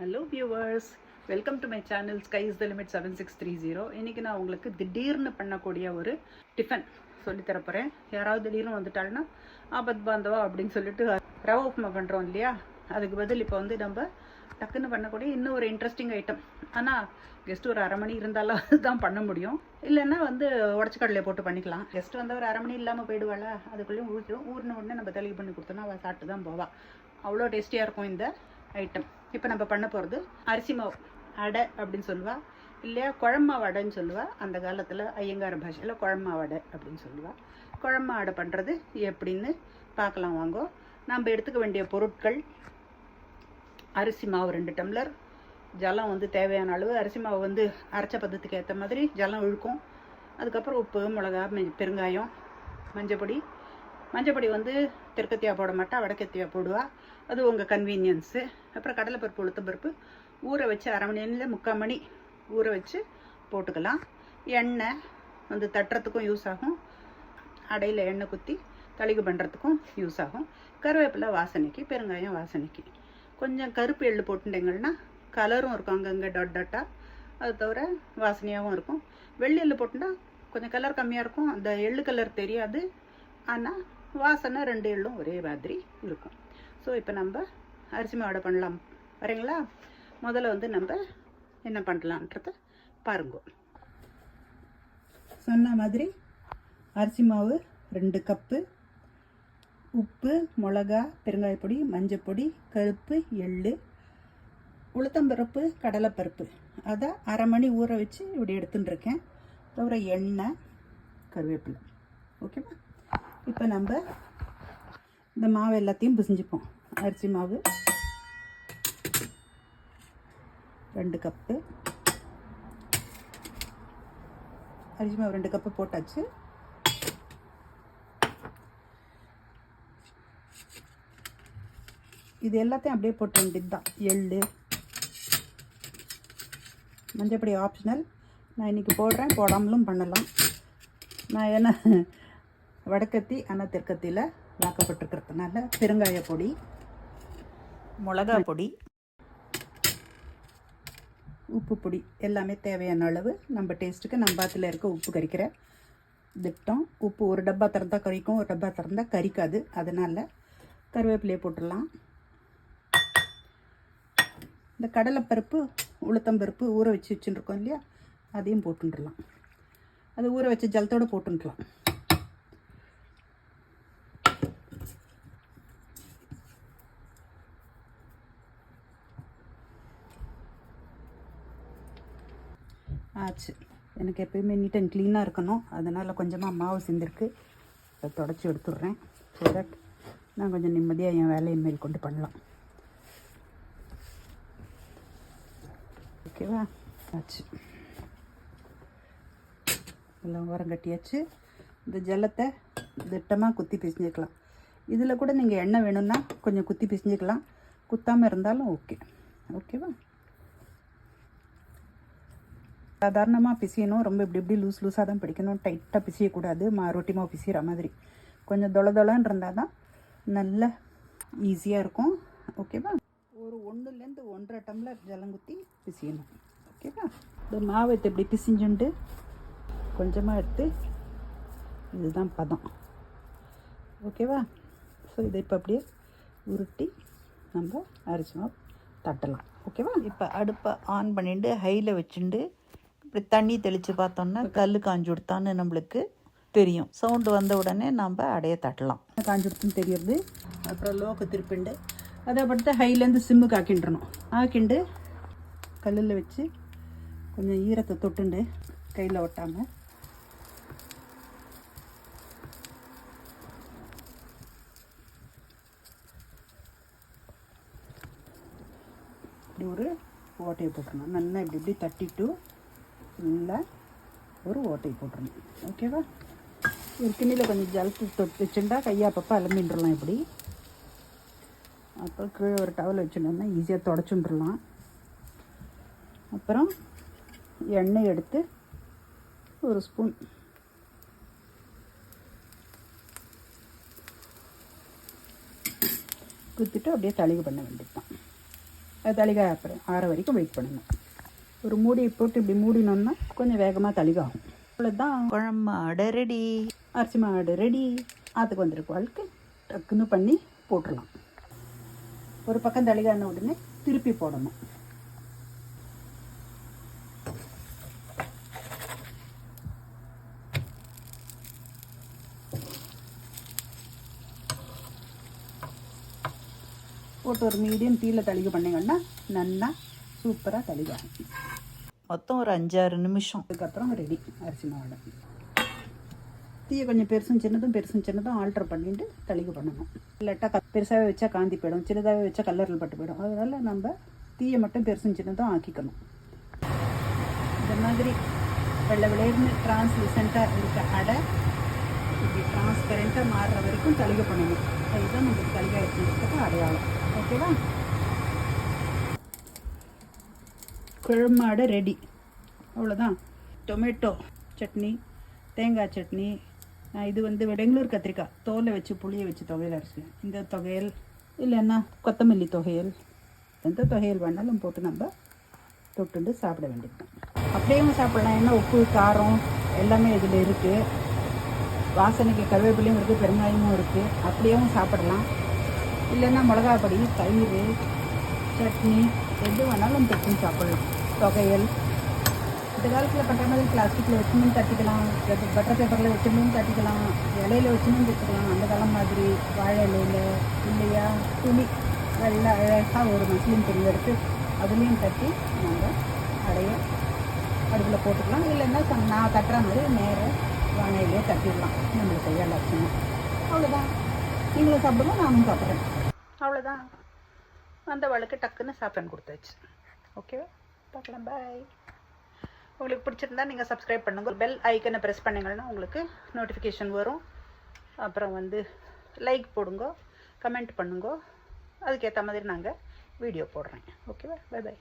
Hello viewers, welcome to my channel sky is the limit 7630. இன்றைக்கி நான் உங்களுக்கு திடீர்னு பண்ணக்கூடிய ஒரு டிஃபன் சொல்லித்தரப்போகிறேன். யாராவது திடீர்னு வந்துட்டாங்கன்னா ஆபத் பாந்தவா அப்படின்னு சொல்லிட்டு ரவா உப்புமா பண்ணுறோம் இல்லையா, அதுக்கு பதில் இப்போ நம்ம டக்குன்னு பண்ணக்கூடிய இன்னும் ஒரு இன்ட்ரெஸ்டிங் ஐட்டம். ஆனால் கெஸ்ட்டு ஒரு அரை மணி இருந்தாலும் அதுதான் பண்ண முடியும். இல்லைன்னா உடச்சி கடலையை போட்டு பண்ணிக்கலாம். கெஸ்ட்டு வந்து ஒரு அரை மணி இல்லாமல் போயிடுவாள், அதுக்குள்ளேயும் ஊறின உடனே நம்ம தெளிவு பண்ணி கொடுத்தோன்னா அவள் சாப்பிட்டு தான் போவாள். அவ்வளோ டேஸ்டியாக இருக்கும் இந்த ஐட்டம். இப்போ நம்ம பண்ண போகிறது அரிசி மாவு அடை அப்படின்னு சொல்லுவாள், இல்லையா குழம்பு வடைன்னு சொல்லுவாள். அந்த காலத்தில் ஐயங்கார பாஷையில் குழம்பு வடை அப்படின்னு சொல்லுவாள். குழம்பு அடை பண்ணுறது எப்படின்னு பார்க்கலாம் வாங்கோ. நம்ம எடுத்துக்க வேண்டிய பொருட்கள்: அரிசி மாவு 2 டம்ளர், ஜலம் தேவையான அளவு. அரிசி மாவு அரைச்ச பதத்துக்கு ஏற்ற மாதிரி ஜலம் இழுக்கும். அதுக்கப்புறம் உப்பு, மிளகா, பெருங்காயம், மஞ்சப்பொடி. மஞ்சப்பொடி தெற்கத்தியா போட மாட்டா, வடக்கத்தியா போடுவா, அது உங்கள் கன்வீனியன்ஸு. அப்புறம் கடலைப்பருப்பு, உளுத்தம்பருப்பு ஊற வச்சு அரை மணி நேரம் 3/4 மணி ஊற வச்சு போட்டுக்கலாம். எண்ணெய் தட்டுறதுக்கும் யூஸ் ஆகும், அடையில் எண்ணெய் குத்தி தளிகு பண்ணுறதுக்கும் யூஸ் ஆகும். கருவேப்பிலை வாசனைக்கு, பெருங்காயம் வாசனைக்கு. கொஞ்சம் கருப்பு எள்ளு போட்டுட்டீங்கன்னா கலரும் இருக்கும், அங்கங்கே டாட் டாட்டாக. அது தவிர வாசனையாகவும் இருக்கும். வெள்ளை எள்ளு போட்டுட்டா கொஞ்சம் கலர் கம்மியாக இருக்கும், அந்த எள்ளு கலர் தெரியாது, ஆனால் வாசனை 2 எள்ளும் ஒரே மாதிரி இருக்கும். ஸோ இப்போ நம்ம அரிசி மாவு பண்ணலாம் வரீங்களா? முதல்ல நம்ம என்ன பண்ணலான்றத பாருங்க. சொன்ன மாதிரி அரிசி மாவு 2 கப்பு, உப்பு, மிளகா, பெருங்காயப்பொடி, மஞ்சப்பொடி, கருப்பு எள்ளு, உளுத்தம்பருப்பு, கடலைப்பருப்பு, அதை அரை மணி ஊற வச்சு இப்படி எடுத்துன்னு இருக்கேன். தவிர எண்ணெய், கருவேப்பிலை. ஓகேவா? இப்போ நம்ம இந்த மாவு எல்லாத்தையும் பிசைஞ்சுப்போம். அரிசி மாவு 2 கப்பு, அரிசி மாவு 2 கப்பு போட்டாச்சு. இது எல்லாத்தையும் அப்படியே போட்ட வேண்டியது தான். எள்ளு, மஞ்சப்பொடி ஆப்ஷனல். நான் இன்றைக்கி போடுறேன், போடாமலும் பண்ணலாம். நான் ஏன்னா வடக்கத்தி ஆனால் தெற்கத்தியில் வாக்கப்பட்டிருக்கிறதுனால பெருங்காய பொடி, மிளகா பொடி, உப்பு பொடி எல்லாமே தேவையான அளவு. நம்ம டேஸ்ட்டுக்கு நம்ம பாத்தில் இருக்க உப்பு கறிக்கிற திட்டம். உப்பு ஒரு டப்பா திறந்தால் கறிக்கும், ஒரு டப்பா திறந்தால் கறிக்காது. அதனால் கருவேப்பிலையை போட்டுடலாம். இந்த கடலைப்பருப்பு, உளுத்தம்பருப்பு ஊற வச்சு வச்சுருக்கோம் இல்லையா, அதையும் போட்டுடலாம். அது ஊற வச்ச ஜலத்தோடு போட்டுடலாம். ஆச்சு. எனக்கு எப்போயுமே நீட் அண்ட் க்ளீனாக இருக்கணும், அதனால் கொஞ்சமாக மாவு சிந்திருக்கு. அதை தொடச்சி எடுத்துடுறேன். ஸோ தட் நான் கொஞ்சம் நிம்மதியாக என் வேலையை மேல் கொண்டு பண்ணலாம். ஓகேவா? ஆச்சு. எல்லாம் ஓரம் கட்டியாச்சு. இந்த ஜலத்தை திட்டமாக குத்தி பிசைஞ்சிக்கலாம். இதில் கூட நீங்கள் எண்ணெய் வேணும்னா கொஞ்சம் குத்தி பிசைஞ்சிக்கலாம், குத்தாமல் இருந்தாலும் ஓகே. ஓகேவா? சாதாரணமாக பிசியணும், ரொம்ப இப்படி லூஸாக தான் பிடிக்கணும், டைட்டாக பிசியக்கூடாது. ரொட்டி மாவு பிசிகிற மாதிரி கொஞ்சம் தொலைன்னு இருந்தால் தான் நல்ல ஈஸியாக இருக்கும். ஓகேவா? ஒரு 1லேருந்து 1.5 டம்ளர் ஜலங்குத்தி பிசியணும். ஓகேவா? இந்த மாவை இப்படி பிசிஞ்சுண்டு கொஞ்சமாக எடுத்து, இதுதான் பதம். ஓகேவா? ஸோ இதை இப்போ அப்படியே உருட்டி நம்ம அரிசி மாவு தட்டலாம். ஓகேவா? இப்போ அடுப்பை ஆன் பண்ணிட்டு ஹையில் வச்சுட்டு இப்படி தண்ணி தெளித்து பார்த்தோம்னா கல் காஞ்சி கொடுத்தான்னு நம்மளுக்கு தெரியும். சவுண்டு வந்த உடனே நம்ம அடைய தட்டலாம். காஞ்சி கொடுத்துன்னு தெரியுது. அப்புறம் லோக்கு திருப்பிண்டு அதை படுத்து ஹைலேருந்து சிம்முக்கு ஆக்கின்றணும். ஆக்கிண்டு கல்லில் வச்சு கொஞ்சம் ஈரத்தை தொட்டுண்டு கையில் ஒட்டாமல் இப்படி ஒரு ஓட்டையை போட்டுடணும். நல்லா இப்படி தட்டிட்டு நல்லா ஒரு ஓட்டை போட்டுடணும். ஓகேவா? ஒரு கிண்ணியில் கொஞ்சம் ஜலத்து தொட்டு வச்சுட்டா கையை அப்பப்போ அலம்பின்றலாம். இப்படி அப்புறம் கீழே ஒரு டவல் வச்சுட்டோம்னா ஈஸியாக தொடச்சுட்டுலாம். அப்புறம் எண்ணெய் எடுத்து ஒரு ஸ்பூன் குத்திட்டு அப்படியே தளிகு பண்ண வேண்டியது தான். தளிகாய் அப்புறம் ஆற வரைக்கும் வெயிட் பண்ணணும். ஒரு மூடியை போட்டு இப்படி மூடினோன்னா கொஞ்சம் வேகமாக தளிகாகும். அவ்வளோதான், குழம்பு மாடு ரெடி, அரிசி மாடு ரெடி. அதுக்கு வந்துருக்கு வாழ்க்கை டக்குன்னு பண்ணி போட்டுடலாம். ஒரு பக்கம் தளிகான உடனே திருப்பி போடணும். போட்டு ஒரு மீடியம் தீயில் தளிகை பண்ணிங்கன்னா நல்லா சூப்பராக தளிகாகும். மொத்தம் ஒரு 5-6 நிமிஷம். அதுக்கப்புறம் ரெடி அரிசி மாடு. தீயை கொஞ்சம் பெருசும் சின்னதும் ஆல்டர் பண்ணிட்டு தளிகை பண்ணணும். இல்லாட்டா பெருசாகவே வச்சா காந்தி போயிடும், சின்னதாகவே வச்சா கல்லரில் பட்டு போயிடும். அதனால் நம்ம தீயை மட்டும் பெருசும் சின்னதும் ஆக்கிக்கணும். இந்த மாதிரி வெள்ளை விளையர்னு டிரான்ஸ்லிசண்ட்டாக இருக்க அடை இப்படி டிரான்ஸ்பெரண்ட்டாக மாறுற வரைக்கும் தளிகை பண்ணணும். அதுதான் நம்மளுக்கு தளிகை எடுத்துக்கிறதுக்கு அடையாளம். ஓகேவா? குழம்பு அடை ரெடி. அவ்வளோதான். டொமேட்டோ சட்னி, தேங்காய் சட்னி, இது பெங்களூர் கத்திரிக்காய் தோலை வச்சு புளியை வச்சு துவையல் அரைச்சிக்கலாம். இந்த தொகையல் இல்லைன்னா கொத்தமல்லி தொகையல், எந்த தொகையல் வேணாலும் போட்டு நம்ம தொட்டுண்டு சாப்பிட வேண்டியது. அப்படியும் சாப்பிட்லாம். ஏன்னா உப்பு காரம் எல்லாமே இதில் இருக்குது. வாசனைக்கு கருவேப்பிலையும் இருக்குது, பெருங்காயமும் இருக்குது. அப்படியும் சாப்பிடலாம். இல்லைன்னா மிளகா பொடி, தயிர், சட்னி எது வேணாலும் தொட்டுன்னு சாப்பிடலாம். தொகையல் இந்த காலத்தில் பண்ணுற மாதிரி பிளாஸ்டிக்கில் வச்சுன்னு தட்டிக்கலாம், பட்டர் பேப்பரில் வச்சுன்னு தட்டிக்கலாம், இலையில வச்சுன்னு தட்டிக்கலாம். அந்த காலம் மாதிரி வாழை இலையில் இல்லையா துணி வெள்ளை அழகாக ஒரு மசிலின் துணி எடுத்து அதுலேயும் தட்டி நம்ம அடைய அடுப்பில் போட்டுக்கலாம். இல்லைன்னா நான் தட்டுற மாதிரி நேராக வாழையிலே தட்டிடலாம். நம்மளுக்கு கையால் வச்சுன்னா அவ்வளோதான். நீங்களும் சாப்பிடுவோம், நானும் சாப்பிட்றேன். அவ்வளோதான். அந்த வழக்கு டக்குன்னு சாப்பிட்றேன்னு கொடுத்தாச்சு. ஓகேவா? பார்க்கலாம். பாய். உங்களுக்கு பிடிச்சிருந்தா நீங்கள் சப்ஸ்கிரைப் பண்ணுங்கள். பெல் ஐக்கனை ப்ரெஸ் பண்ணிங்கன்னா உங்களுக்கு நோட்டிஃபிகேஷன் வரும். அப்புறம் லைக் போடுங்க, கமெண்ட் பண்ணுங்க. அதுக்கேற்ற மாதிரி நாங்கள் வீடியோ போடுறேன். ஓகேவா? Bye bye.